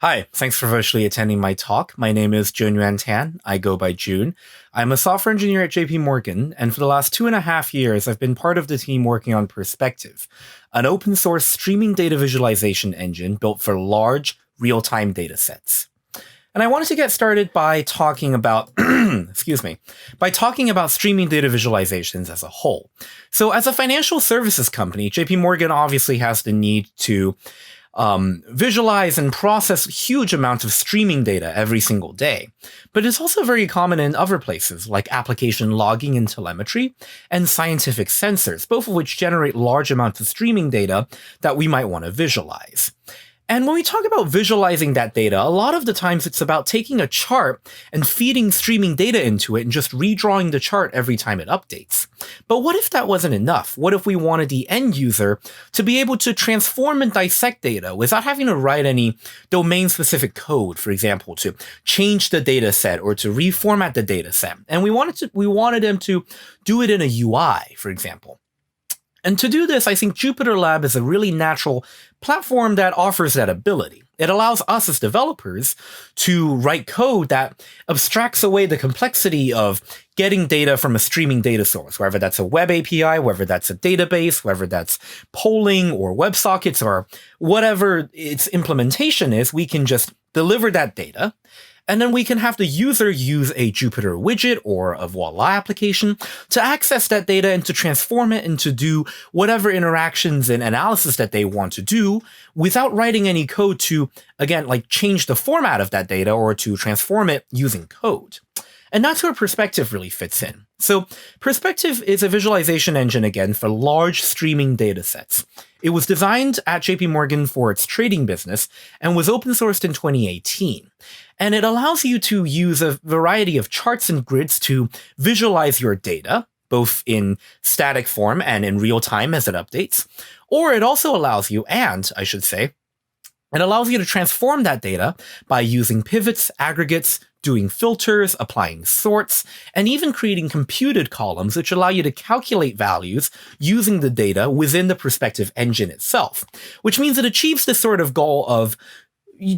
Hi, thanks for virtually attending my talk. My name is Junyuan Tan. I go by June. I'm a software engineer at JP Morgan, and for the last 2.5 years, I've been part of the team working on Perspective, an open source streaming data visualization engine built for large, real-time data sets. And I wanted to get started by talking about, by talking about streaming data visualizations as a whole. So as a financial services company, JP Morgan obviously has the need to visualize and process huge amounts of streaming data every single day. But it's also very common in other places like application logging and telemetry and scientific sensors, both of which generate large amounts of streaming data that we might want to visualize. And when we talk about visualizing that data, a lot of the times it's about taking a chart and feeding streaming data into it and just redrawing the chart every time it updates. But what if that wasn't enough? What if we wanted the end user to be able to transform and dissect data without having to write any domain-specific code, for example, to change the data set or to reformat the data set? And we wanted them to do it in a UI, for example. And to do this, I think Jupyterlab is a really natural platform that offers that ability. It allows us as developers to write code that abstracts away the complexity of getting data from a streaming data source, whether that's a web API, whether that's a database, whether that's polling or WebSockets or whatever its implementation is. We can just deliver that data. And then we can have the user use a Jupyter widget or a Voila application to access that data and to transform it and to do whatever interactions and analysis that they want to do without writing any code to, again, like change the format of that data or to transform it using code. And that's where Perspective really fits in. So Perspective is a visualization engine, again, for large streaming data sets. It was designed at JP Morgan for its trading business and was open sourced in 2018. And it allows you to use a variety of charts and grids to visualize your data, both in static form and in real time as it updates. Or it also allows you, it allows you to transform that data by using pivots, aggregates, doing filters, applying sorts, and even creating computed columns which allow you to calculate values using the data within the Perspective engine itself, which means it achieves this sort of goal of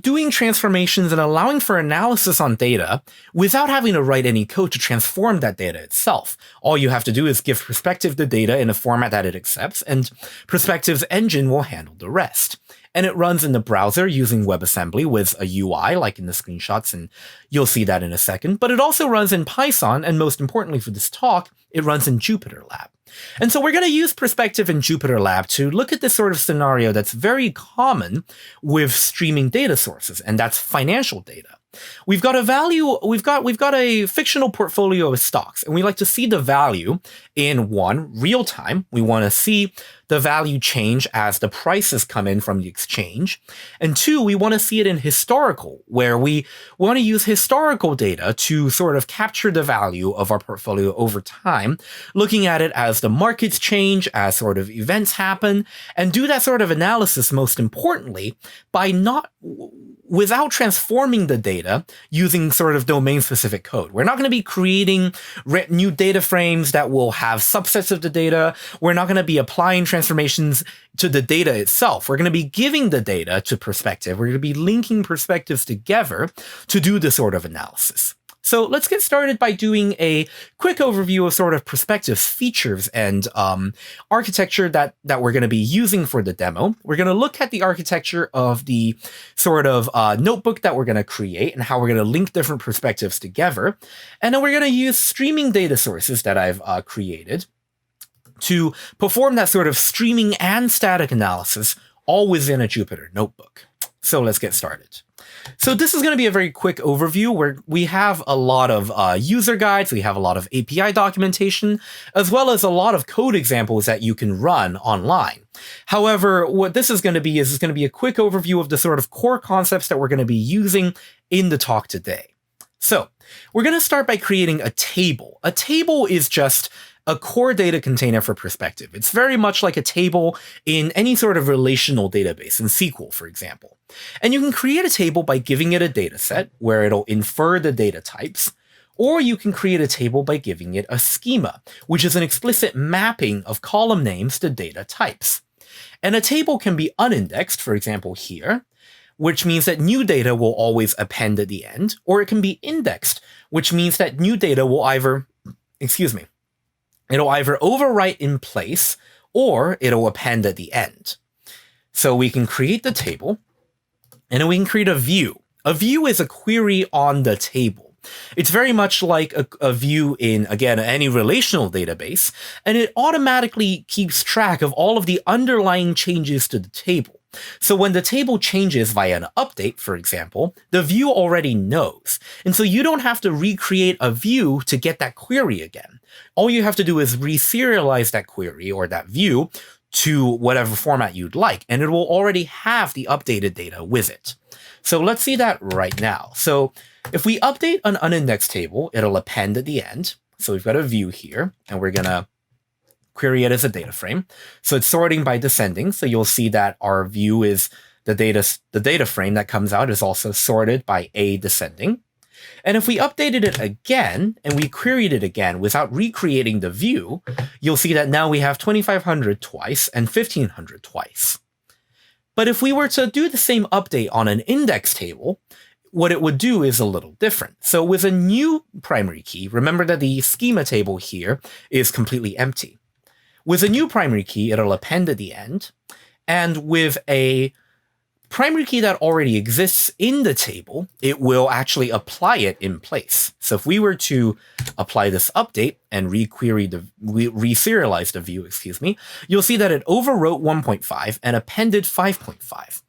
doing transformations and allowing for analysis on data without having to write any code to transform that data itself. All you have to do is give Perspective the data in a format that it accepts, and Perspective's engine will handle the rest. And it runs in the browser using WebAssembly with a UI, like in the screenshots, and you'll see that in a second. But it also runs in Python, and most importantly for this talk, it runs in Jupyterlab. And so we're going to use Perspective in Jupyterlab to look at this sort of scenario that's very common with streaming data sources, and that's financial data. We've got a fictional portfolio of stocks, and we like to see the value in real time. We want to see the value change as the prices come in from the exchange. And 2, we want to see it in historical, where we want to use historical data to sort of capture the value of our portfolio over time, looking at it as the markets change, as sort of events happen, and do that sort of analysis, most importantly, without transforming the data using sort of domain-specific code. We're not going to be creating new data frames that will have subsets of the data. We're not going to be applying transformations to the data itself. We're going to be giving the data to Perspective. We're going to be linking perspectives together to do this sort of analysis. So let's get started by doing a quick overview of sort of Perspective's features and architecture that we're going to be using for the demo. We're going to look at the architecture of the sort of notebook that we're going to create and how we're going to link different perspectives together. And then we're going to use streaming data sources that I've created to perform that sort of streaming and static analysis all within a Jupyter Notebook. So let's get started. So this is going to be a very quick overview where we have a lot of user guides, we have a lot of API documentation, as well as a lot of code examples that you can run online. However, what this is going to be is a quick overview of the sort of core concepts that we're going to be using in the talk today. So we're going to start by creating a table. A table is just a core data container for Perspective. It's very much like a table in any sort of relational database, in SQL, for example. And you can create a table by giving it a data set where it'll infer the data types, or you can create a table by giving it a schema, which is an explicit mapping of column names to data types. And a table can be unindexed, for example here, which means that new data will always append at the end, or it can be indexed, which means that new data will either, it'll either overwrite in place or it'll append at the end. So we can create the table, and then we can create a view. A view is a query on the table. It's very much like a view in, again, any relational database, and it automatically keeps track of all of the underlying changes to the table. So when the table changes via an update, for example, the view already knows. And so you don't have to recreate a view to get that query again. All you have to do is reserialize that query or that view to whatever format you'd like, and it will already have the updated data with it. So let's see that right now. So if we update an unindexed table, it'll append at the end. So we've got a view here, and we're going to query it as a data frame. So it's sorting by descending. So you'll see that our view is the data frame that comes out is also sorted by A descending. And if we updated it again, and we queried it again without recreating the view, you'll see that now we have 2500 twice and 1500 twice. But if we were to do the same update on an index table, what it would do is a little different. So with a new primary key, remember that the schema table here is completely empty. With a new primary key, it'll append at the end. And with a primary key that already exists in the table, it will actually apply it in place. So if we were to apply this update and reserialize the view, you'll see that it overwrote 1.5 and appended 5.5.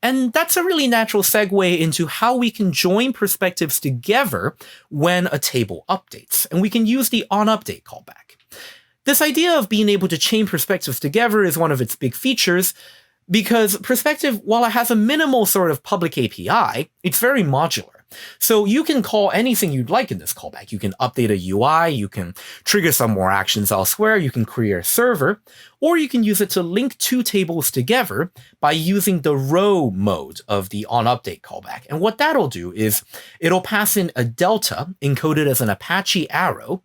And that's a really natural segue into how we can join perspectives together when a table updates. And we can use the onUpdate callback. This idea of being able to chain perspectives together is one of its big features, because Perspective, while it has a minimal sort of public API, it's very modular. So you can call anything you'd like in this callback. You can update a UI, you can trigger some more actions elsewhere, you can create a server, or you can use it to link two tables together by using the row mode of the onUpdate callback. And what that'll do is it'll pass in a delta encoded as an Apache arrow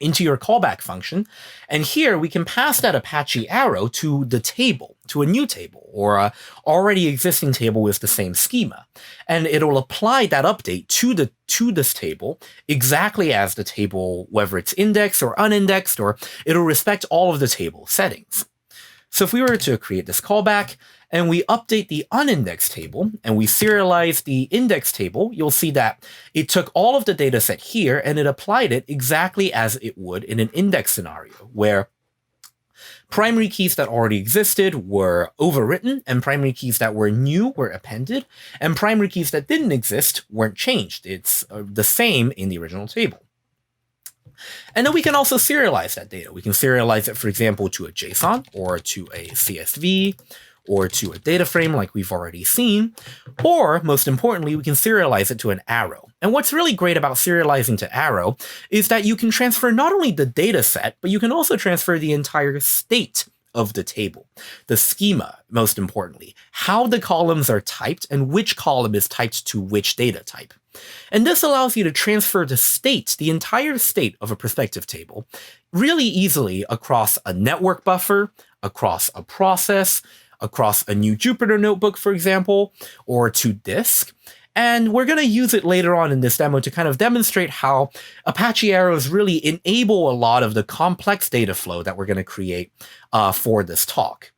into your callback function. And here we can pass that Apache arrow to the table, to a new table, or a already existing table with the same schema. And it'll apply that update to this table exactly as the table, whether it's indexed or unindexed, or it'll respect all of the table settings. So if we were to create this callback and we update the unindexed table and we serialize the index table, you'll see that it took all of the data set here and it applied it exactly as it would in an index scenario, where primary keys that already existed were overwritten and primary keys that were new were appended, and primary keys that didn't exist weren't changed. It's the same in the original table. And then we can also serialize that data. We can serialize it, for example, to a JSON or to a CSV or to a data frame like we've already seen, or most importantly, we can serialize it to an arrow. And what's really great about serializing to arrow is that you can transfer not only the data set, but you can also transfer the entire state of the table, the schema, most importantly, how the columns are typed and which column is typed to which data type. And this allows you to transfer the state, the entire state of a perspective table, really easily across a network buffer, across a process, across a new Jupyter Notebook, for example, or to disk. And we're going to use it later on in this demo to kind of demonstrate how Apache arrows really enable a lot of the complex data flow that we're going to create for this talk.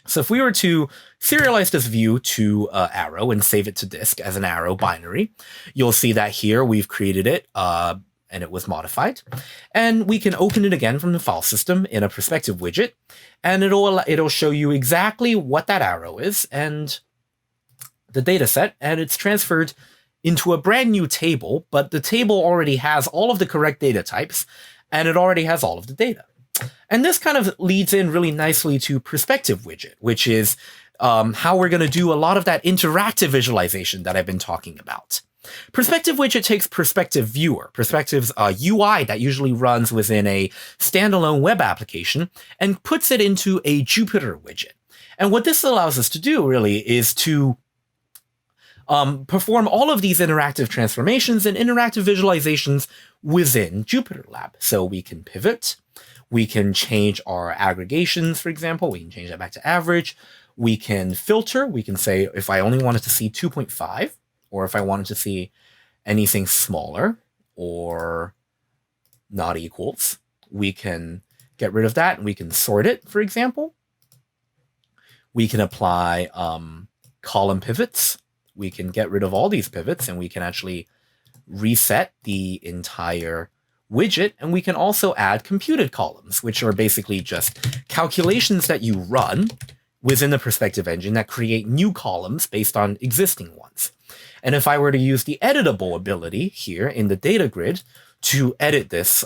So if we were to serialize this view to arrow and save it to disk as an arrow binary, you'll see that here we've created it and it was modified. And we can open it again from the file system in a Perspective widget, and it'll show you exactly what that arrow is and the data set, and it's transferred into a brand new table, but the table already has all of the correct data types, and it already has all of the data. And this kind of leads in really nicely to Perspective widget, which is how we're going to do a lot of that interactive visualization that I've been talking about. Perspective widget takes Perspective Viewer, Perspective's UI that usually runs within a standalone web application, and puts it into a Jupyter widget. And what this allows us to do really is to perform all of these interactive transformations and interactive visualizations within Jupyterlab. So we can pivot, we can change our aggregations, for example, we can change that back to average, We can filter. We can say if I only wanted to see 2.5, or if I wanted to see anything smaller or not equals, we can get rid of that and we can sort it, for example. We can apply column pivots. We can get rid of all these pivots and we can actually reset the entire widget. And we can also add computed columns, which are basically just calculations that you run within the Perspective engine that create new columns based on existing ones. And if I were to use the editable ability here in the data grid to edit this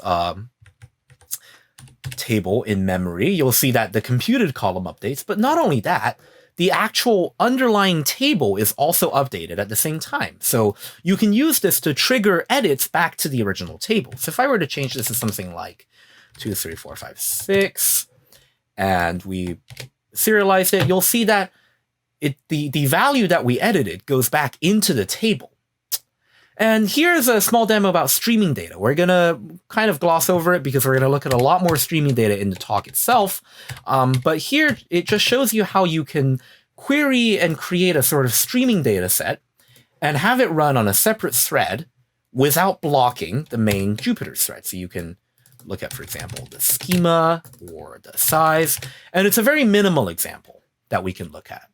table in memory, you'll see that the computed column updates. But not only that, the actual underlying table is also updated at the same time. So you can use this to trigger edits back to the original table. So if I were to change this to something like 2, 3, 4, 5, 6, and we serialize it, you'll see that the value that we edited goes back into the table. And here's a small demo about streaming data. We're going to kind of gloss over it because we're going to look at a lot more streaming data in the talk itself. But here, it just shows you how you can query and create a sort of streaming data set and have it run on a separate thread without blocking the main Jupyter thread. So you can look at, for example, the schema or the size. And it's a very minimal example that we can look at.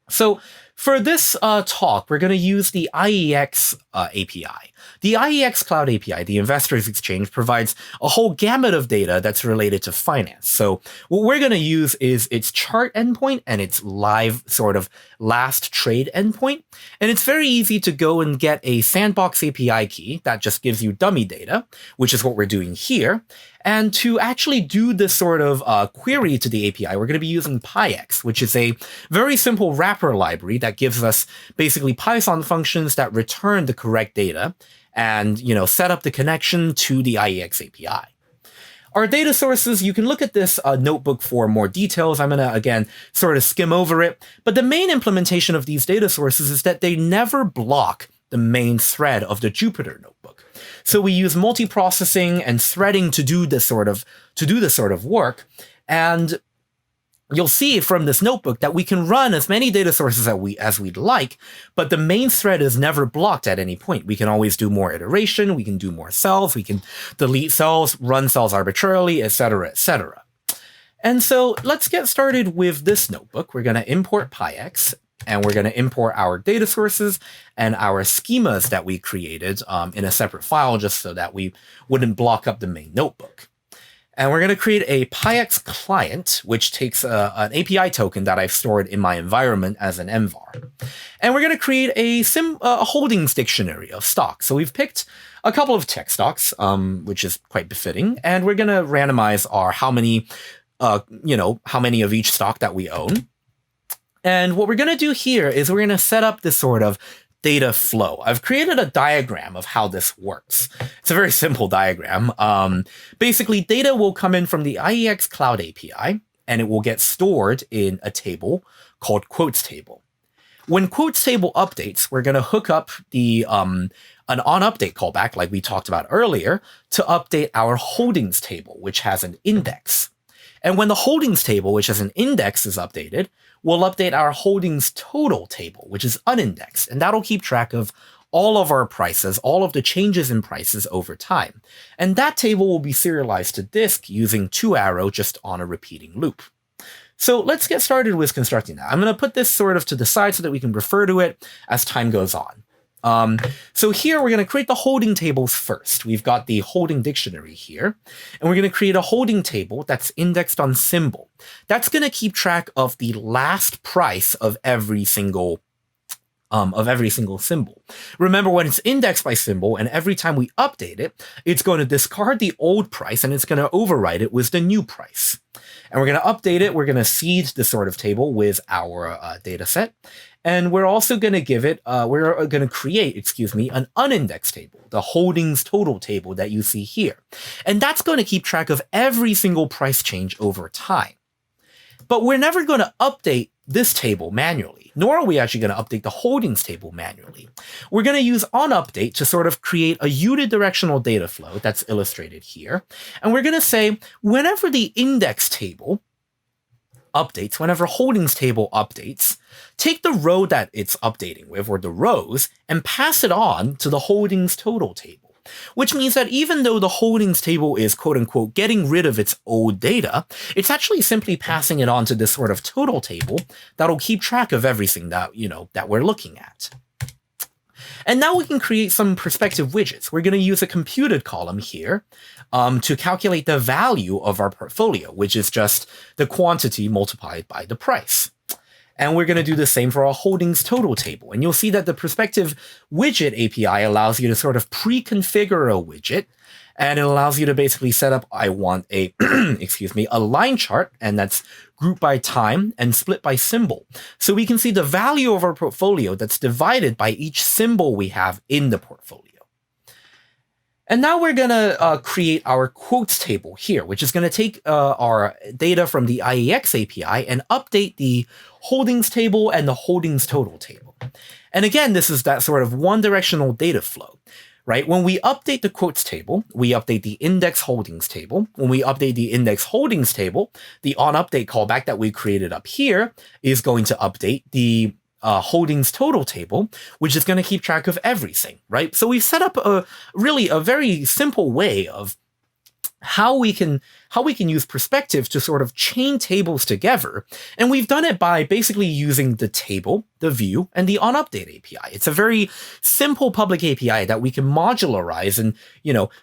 So for this talk, we're going to use the IEX API. The IEX Cloud API, the Investors Exchange, provides a whole gamut of data that's related to finance. So what we're going to use is its chart endpoint and its live sort of last trade endpoint. And it's very easy to go and get a sandbox API key that just gives you dummy data, which is what we're doing here. And to actually do this sort of query to the API, we're going to be using PyX, which is a very simple wrapper library that gives us basically Python functions that return the correct data and, set up the connection to the IEX API. Our data sources, you can look at this notebook for more details. I'm going to, again, sort of skim over it. But the main implementation of these data sources is that they never block the main thread of the Jupyter Notebook. So we use multiprocessing and threading to do this sort of work. And you'll see from this notebook that we can run as many data sources as we'd like, but the main thread is never blocked at any point. We can always do more iteration, we can do more cells, we can delete cells, run cells arbitrarily, etc., etc. And so let's get started with this notebook. We're going to import PyX, and we're going to import our data sources and our schemas that we created in a separate file just so that we wouldn't block up the main notebook. And we're going to create a PyX client, which takes an API token that I've stored in my environment as an envar. And we're going to create a holdings dictionary of stocks. So we've picked a couple of tech stocks, which is quite befitting. And we're going to randomize our how many of each stock that we own. And what we're going to do here is we're going to set up this sort of data flow. I've created a diagram of how this works. It's a very simple diagram. Basically, data will come in from the IEX Cloud API, and it will get stored in a table called quotes table. When quotes table updates, we're going to hook up the an onUpdate callback, like we talked about earlier, to update our holdings table, which has an index. And when the holdings table, which has an index, is updated, we'll update our holdings total table, which is unindexed. And that'll keep track of all of our prices, all of the changes in prices over time. And that table will be serialized to disk using 2Arrow just on a repeating loop. So let's get started with constructing that. I'm going to put this sort of to the side so that we can refer to it as time goes on. So here we're going to create the holding tables first. We've got the holding dictionary here, and we're going to create a holding table that's indexed on symbol. That's going to keep track of the last price of every single symbol. Remember, when it's indexed by symbol, and every time we update it, it's going to discard the old price and it's going to overwrite it with the new price. And we're going to update it. We're going to seed the sort of table with our data set. And we're also going to give it, we're going to create, an unindexed table, the holdings total table that you see here. And that's going to keep track of every single price change over time. But we're never going to update this table manually, nor are we actually going to update the holdings table manually. We're going to use onUpdate to sort of create a unidirectional data flow that's illustrated here. And we're going to say, whenever the index table updates, whenever holdings table updates, take the row that it's updating with, or the rows, and pass it on to the holdings total table. Which means that even though the holdings table is quote-unquote getting rid of its old data, it's actually simply passing it on to this sort of total table that'll keep track of everything that, that we're looking at. And now we can create some perspective widgets. We're going to use a computed column here to calculate the value of our portfolio, which is just the quantity multiplied by the price. And we're going to do the same for our holdings total table. And you'll see that the Perspective Widget API allows you to sort of pre-configure a widget. And it allows you to basically set up, I want a, a line chart, and that's grouped by time and split by symbol. So we can see the value of our portfolio that's divided by each symbol we have in the portfolio. And now we're going to create our quotes table here, which is going to take our data from the IEX API and update the holdings table and the holdings total table. And again, this is that sort of one-directional data flow. Right? When we update the quotes table, we update the index holdings table. When we update the index holdings table, the onUpdate callback that we created up here is going to update the holdings total table, which is going to keep track of everything, right? So we've set up a very simple way of how we can use Perspective to sort of chain tables together. And we've done it by basically using the table, the view, and the onUpdate API. It's a very simple public API that we can modularize and,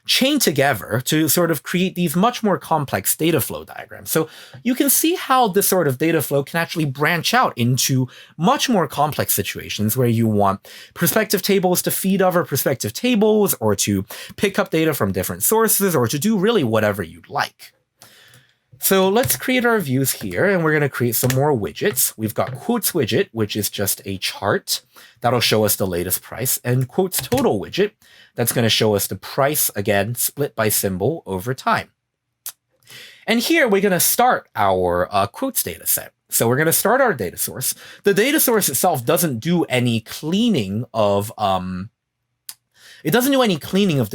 chain together to sort of create these much more complex data flow diagrams. So you can see how this sort of data flow can actually branch out into much more complex situations where you want perspective tables to feed other perspective tables, or to pick up data from different sources, or to do really whatever you'd like. So let's create our views here, and we're going to create some more widgets. We've got quotes widget, which is just a chart that'll show us the latest price, and quotes total widget, that's going to show us the price, again, split by symbol over time. And here we're going to start our quotes data set. So we're going to start our data source. The data source itself doesn't do any cleaning of the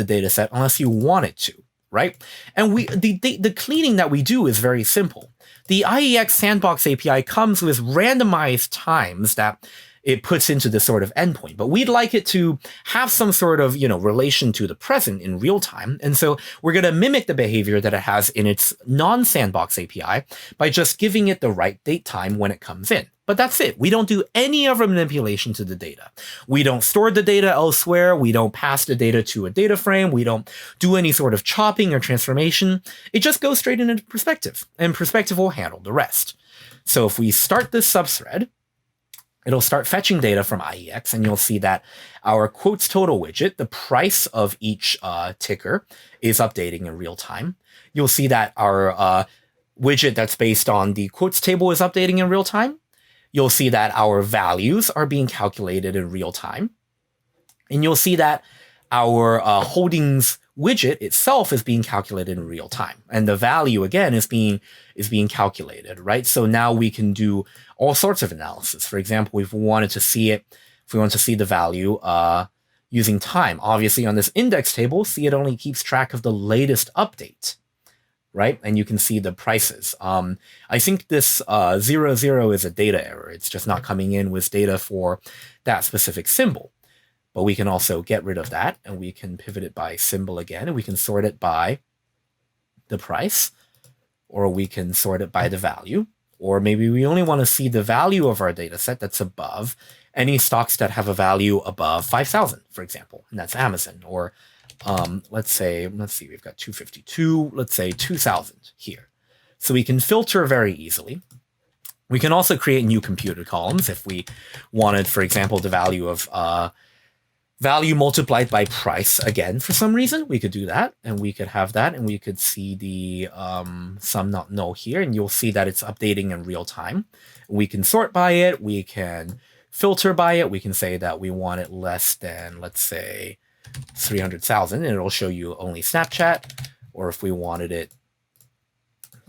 data set unless you want it to. Right? And the cleaning that we do is very simple. The IEX Sandbox API comes with randomized times that it puts into this sort of endpoint, but we'd like it to have some sort of, relation to the present in real time. And so we're going to mimic the behavior that it has in its non-sandbox API by just giving it the right date time when it comes in. But that's it. We don't do any other manipulation to the data. We don't store the data elsewhere. We don't pass the data to a data frame. We don't do any sort of chopping or transformation. It just goes straight into Perspective, and Perspective will handle the rest. So if we start this subthread, it'll start fetching data from IEX, and you'll see that our quotes total widget, the price of each ticker, is updating in real time. You'll see that our widget that's based on the quotes table is updating in real time. You'll see that our values are being calculated in real time. And you'll see that our holdings widget itself is being calculated in real time. And the value, again, is being calculated, right? So now we can do all sorts of analysis. For example, if we wanted to see the value using time, obviously on this index table, see it only keeps track of the latest update, right? And you can see the prices. I think this 00 is a data error. It's just not coming in with data for that specific symbol. But we can also get rid of that, and we can pivot it by symbol again, and we can sort it by the price, or we can sort it by the value, or maybe we only want to see the value of our data set that's above any stocks that have a value above 5,000, for example, and that's Amazon. Or let's see, we've got 252, let's say 2,000 here. So we can filter very easily. We can also create new computed columns if we wanted, for example, the value of value multiplied by price again. For some reason, we could do that, and we could have that, and we could see the sum not null here, and you'll see that it's updating in real time. We can sort by it. We can filter by it. We can say that we want it less than, let's say, 300,000, and it'll show you only Snapchat. Or if we wanted it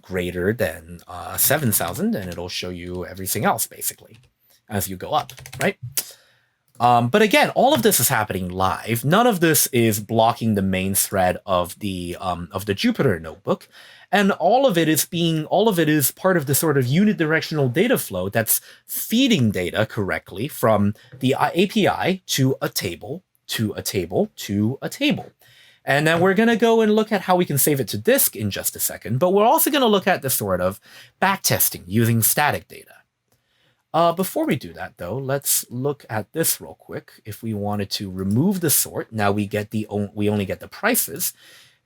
greater than 7,000, and it'll show you everything else, basically, as you go up, right? But again, all of this is happening live. None of this is blocking the main thread of the Jupyter Notebook. And all of it is part of the sort of unidirectional data flow that's feeding data correctly from the API to a table, to a table, to a table. And then we're going to go and look at how we can save it to disk in just a second, but we're also going to look at the sort of backtesting using static data. Before we do that, though, let's look at this real quick. If we wanted to remove the sort, now we only get the prices,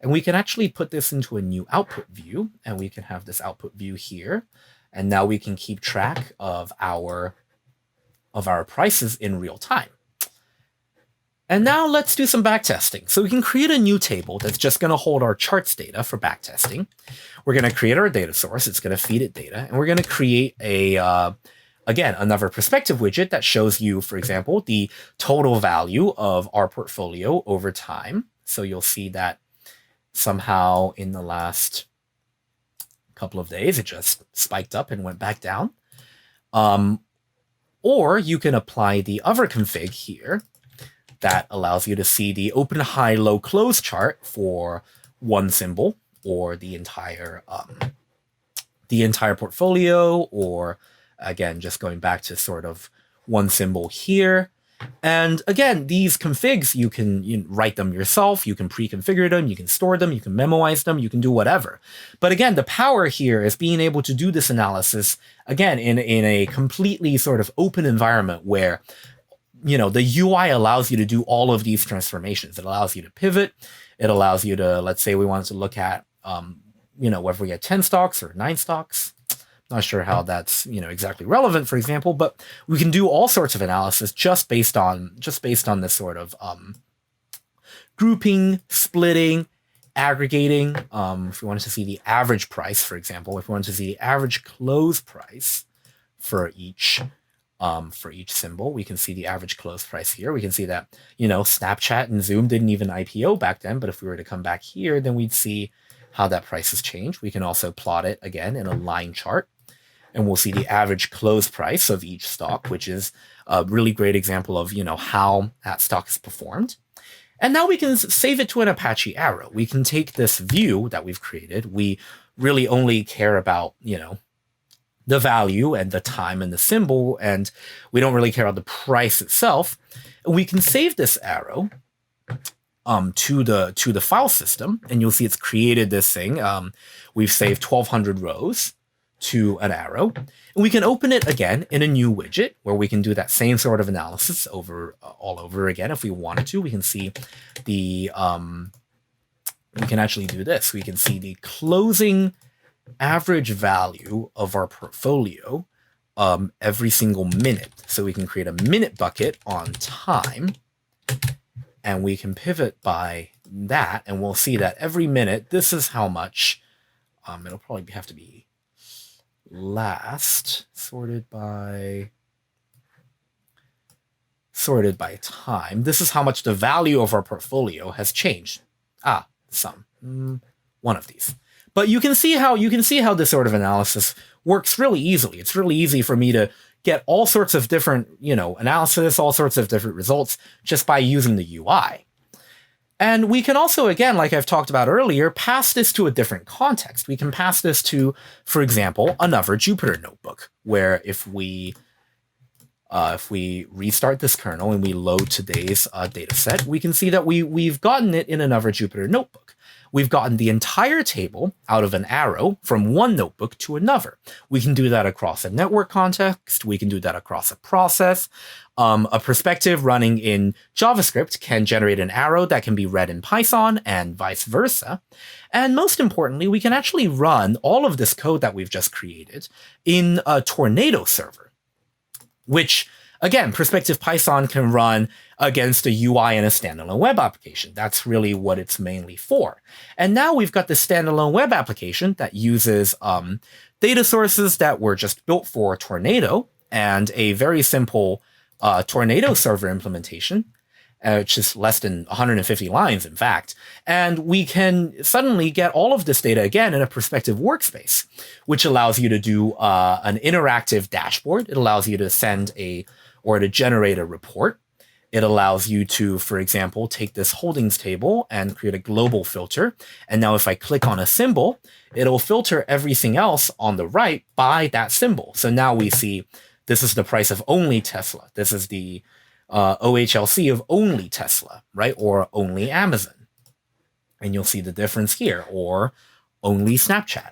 and we can actually put this into a new output view, and we can have this output view here, and now we can keep track of our prices in real time. And now let's do some backtesting. So we can create a new table that's just going to hold our charts data for backtesting. We're going to create our data source. It's going to feed it data. And we're going to create again, another perspective widget that shows you, for example, the total value of our portfolio over time. So you'll see that somehow in the last couple of days, it just spiked up and went back down. Or you can apply the other config here that allows you to see the open, high, low, close chart for one symbol or the entire portfolio, or again, just going back to sort of one symbol here. And again, these configs, you can write them yourself, you can pre-configure them, you can store them, you can memoize them, you can do whatever. But again, the power here is being able to do this analysis, again, in a completely sort of open environment where the UI allows you to do all of these transformations. It allows you to pivot. It allows you to, let's say we wanted to look at, whether we get 10 stocks or 9 stocks. Not sure how that's, exactly relevant, for example, but we can do all sorts of analysis just based on this sort of grouping, splitting, aggregating. If we wanted to see the average price, for example, if we wanted to see the average close price for each symbol, we can see the average close price here. We can see that, Snapchat and Zoom didn't even IPO back then, but if we were to come back here, then we'd see how that price has changed. We can also plot it again in a line chart, and we'll see the average close price of each stock, which is a really great example of, how that stock has performed. And now we can save it to an Apache Arrow. We can take this view that we've created. We really only care about, the value and the time and the symbol, and we don't really care about the price itself. We can save this arrow to the file system, and you'll see it's created this thing. We've saved 1,200 rows to an arrow, and we can open it again in a new widget where we can do that same sort of analysis all over again if we wanted to. We can see we can actually do this. We can see the closing average value of our portfolio every single minute. So we can create a minute bucket on time, and we can pivot by that, and we'll see that every minute, this is how much, it'll probably have to be last, sorted by time. This is how much the value of our portfolio has changed. One of these. But you can see how this sort of analysis works really easily. It's really easy for me to get all sorts of different, analysis, all sorts of different results just by using the UI. And we can also, again, like I've talked about earlier, pass this to a different context. We can pass this to, for example, another Jupyter Notebook, where if we restart this kernel and we load today's data set, we can see that we've gotten it in another Jupyter Notebook. We've gotten the entire table out of an arrow from one notebook to another. We can do that across a network context. We can do that across a process. A perspective running in JavaScript can generate an arrow that can be read in Python and vice versa. And most importantly, we can actually run all of this code that we've just created in a Tornado server, which, again, Perspective Python can run against a UI and a standalone web application. That's really what it's mainly for. And now we've got this standalone web application that uses data sources that were just built for Tornado and a very simple Tornado server implementation, which is less than 150 lines, in fact. And we can suddenly get all of this data again in a Perspective workspace, which allows you to do an interactive dashboard. It allows you to to generate a report. It allows you to, for example, take this holdings table and create a global filter. And now if I click on a symbol, it'll filter everything else on the right by that symbol. So now we see this is the price of only Tesla. This is the OHLC of only Tesla, right? Or only Amazon. And you'll see the difference here, or only Snapchat.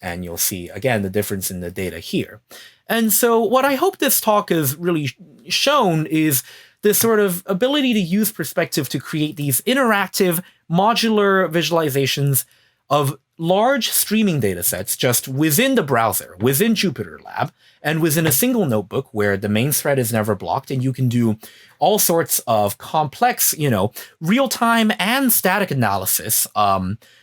And you'll see, again, the difference in the data here. And so what I hope this talk has really shown is this sort of ability to use Perspective to create these interactive modular visualizations of large streaming data sets just within the browser, within Jupyterlab, and within a single notebook where the main thread is never blocked, and you can do all sorts of complex, real-time and static analysis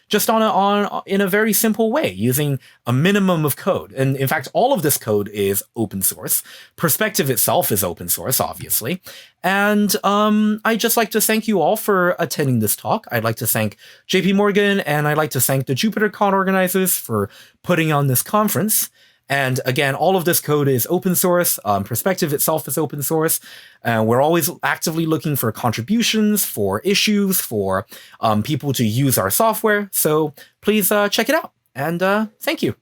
just in a very simple way, using a minimum of code. And in fact, all of this code is open source. Perspective itself is open source, obviously. And I'd just like to thank you all for attending this talk. I'd like to thank JP Morgan, and I'd like to thank the JupyterCon organizers for putting on this conference. And again, all of this code is open source. Perspective itself is open source. We're always actively looking for contributions, for issues, for people to use our software. So please check it out. And thank you.